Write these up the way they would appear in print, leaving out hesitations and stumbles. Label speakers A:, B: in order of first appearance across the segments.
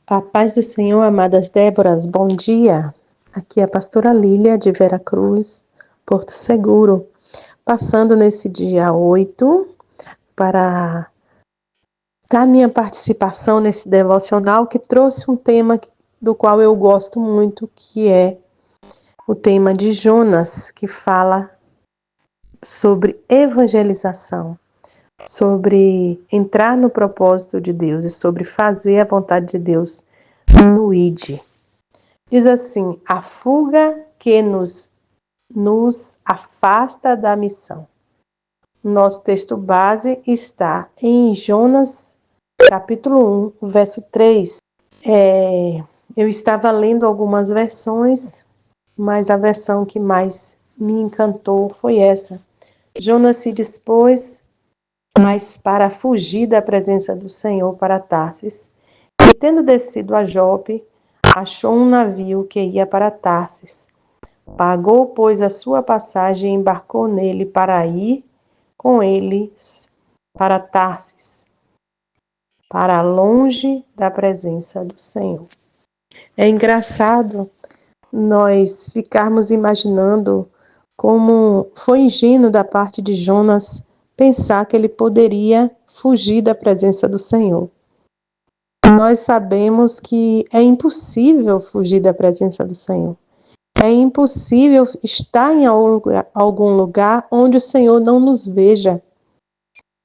A: A paz do Senhor, amadas Déboras, bom dia. Aqui é a pastora Lília de Vera Cruz, Porto Seguro, passando nesse dia 8 para dar minha participação nesse devocional que trouxe um tema do qual eu gosto muito, que é o tema de Jonas, que fala sobre evangelização, sobre entrar no propósito de Deus e sobre fazer a vontade de Deus no ID. Diz assim: a fuga que nos afasta da missão. Nosso texto base está em Jonas, capítulo 1, verso 3. Eu estava lendo algumas versões, mas a versão que mais me encantou foi essa. Jonas se dispôs, mas para fugir da presença do Senhor para Tarsis, e tendo descido a Jope, achou um navio que ia para Tarsis. Pagou, pois, a sua passagem e embarcou nele para ir com eles para Tarsis, para longe da presença do Senhor. É engraçado nós ficarmos imaginando como foi ingênuo da parte de Jonas pensar que ele poderia fugir da presença do Senhor. Nós sabemos que é impossível fugir da presença do Senhor. É impossível estar em algum lugar onde o Senhor não nos veja.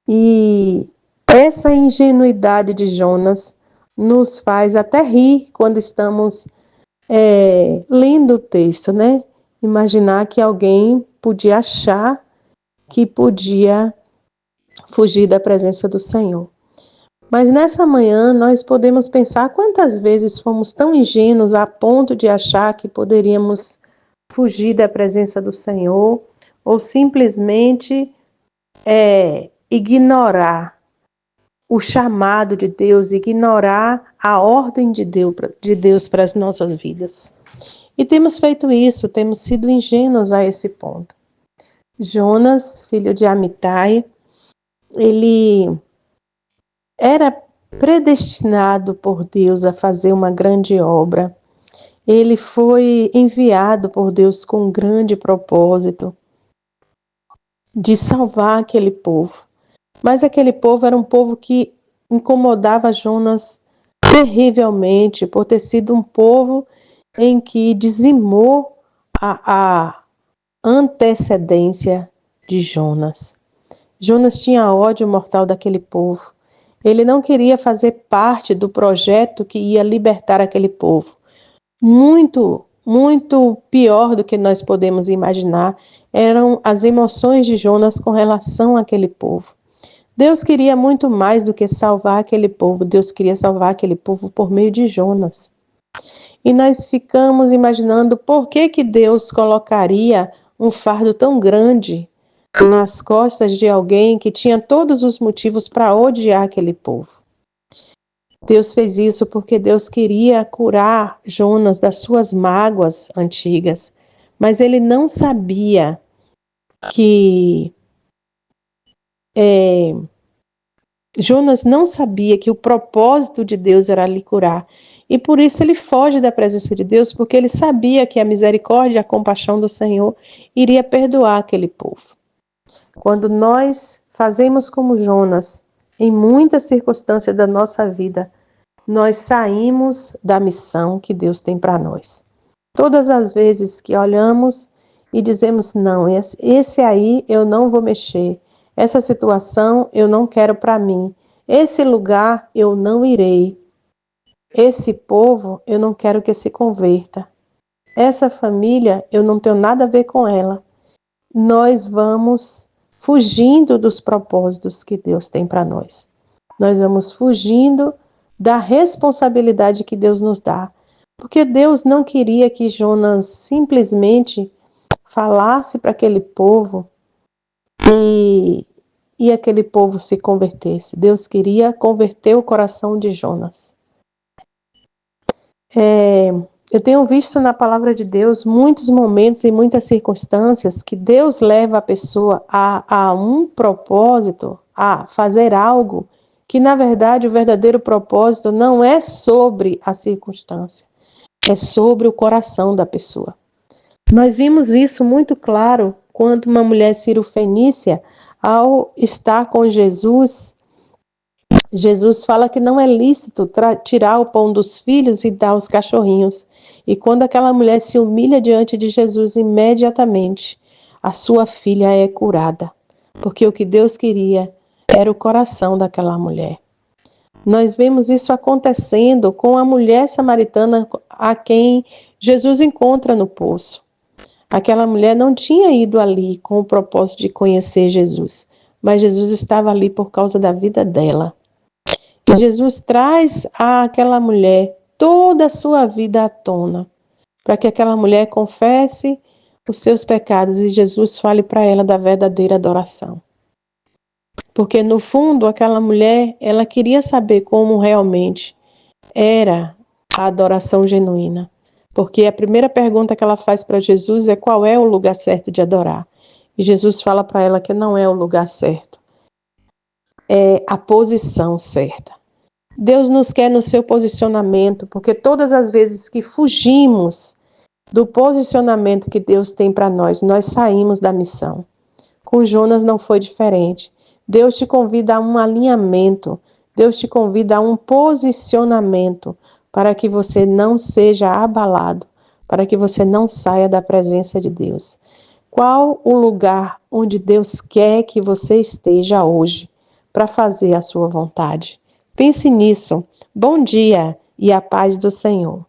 A: E essa ingenuidade de Jonas nos faz até rir quando estamos lendo o texto, né? Imaginar que alguém podia achar que podia fugir da presença do Senhor. Mas nessa manhã nós podemos pensar quantas vezes fomos tão ingênuos a ponto de achar que poderíamos fugir da presença do Senhor ou simplesmente ignorar o chamado de Deus, ignorar a ordem de Deus para as nossas vidas. E temos feito isso, temos sido ingênuos a esse ponto. Jonas, filho de Amitai, ele era predestinado por Deus a fazer uma grande obra. Ele foi enviado por Deus com um grande propósito de salvar aquele povo. Mas aquele povo era um povo que incomodava Jonas terrivelmente, por ter sido um povo em que dizimou a antecedência de Jonas. Jonas tinha ódio mortal daquele povo. Ele não queria fazer parte do projeto que ia libertar aquele povo. Muito, muito pior do que nós podemos imaginar eram as emoções de Jonas com relação àquele povo. Deus queria muito mais do que salvar aquele povo. Deus queria salvar aquele povo por meio de Jonas. E nós ficamos imaginando por que Deus colocaria um fardo tão grande nas costas de alguém que tinha todos os motivos para odiar aquele povo. Deus fez isso porque Deus queria curar Jonas das suas mágoas antigas, mas ele não sabia que Jonas não sabia que o propósito de Deus era lhe curar. E por isso ele foge da presença de Deus, porque ele sabia que a misericórdia e a compaixão do Senhor iria perdoar aquele povo. Quando nós fazemos como Jonas, em muitas circunstâncias da nossa vida, nós saímos da missão que Deus tem para nós. Todas as vezes que olhamos e dizemos, não, esse aí eu não vou mexer, essa situação eu não quero para mim, esse lugar eu não irei, esse povo eu não quero que se converta, essa família eu não tenho nada a ver com ela. Nós vamos fugindo dos propósitos que Deus tem para nós. Nós vamos fugindo da responsabilidade que Deus nos dá. Porque Deus não queria que Jonas simplesmente falasse para aquele povo e aquele povo se convertesse. Deus queria converter o coração de Jonas. Eu tenho visto na palavra de Deus muitos momentos e muitas circunstâncias que Deus leva a pessoa a um propósito, a fazer algo que na verdade o verdadeiro propósito não é sobre a circunstância, é sobre o coração da pessoa. Nós vimos isso muito claro quando uma mulher cirofenícia, ao estar com Jesus, Jesus fala que não é lícito tirar o pão dos filhos e dar aos cachorrinhos. E quando aquela mulher se humilha diante de Jesus, imediatamente a sua filha é curada. Porque o que Deus queria era o coração daquela mulher. Nós vemos isso acontecendo com a mulher samaritana a quem Jesus encontra no poço. Aquela mulher não tinha ido ali com o propósito de conhecer Jesus, mas Jesus estava ali por causa da vida dela. E Jesus traz àquela mulher toda a sua vida à tona, para que aquela mulher confesse os seus pecados e Jesus fale para ela da verdadeira adoração. Porque no fundo, aquela mulher, ela queria saber como realmente era a adoração genuína. Porque a primeira pergunta que ela faz para Jesus é qual é o lugar certo de adorar. E Jesus fala para ela que não é o lugar certo, é a posição certa. Deus nos quer no seu posicionamento, porque todas as vezes que fugimos do posicionamento que Deus tem para nós, nós saímos da missão. Com Jonas não foi diferente. Deus te convida a um alinhamento, Deus te convida a um posicionamento para que você não seja abalado, para que você não saia da presença de Deus. Qual o lugar onde Deus quer que você esteja hoje para fazer a sua vontade? Pense nisso. Bom dia e a paz do Senhor.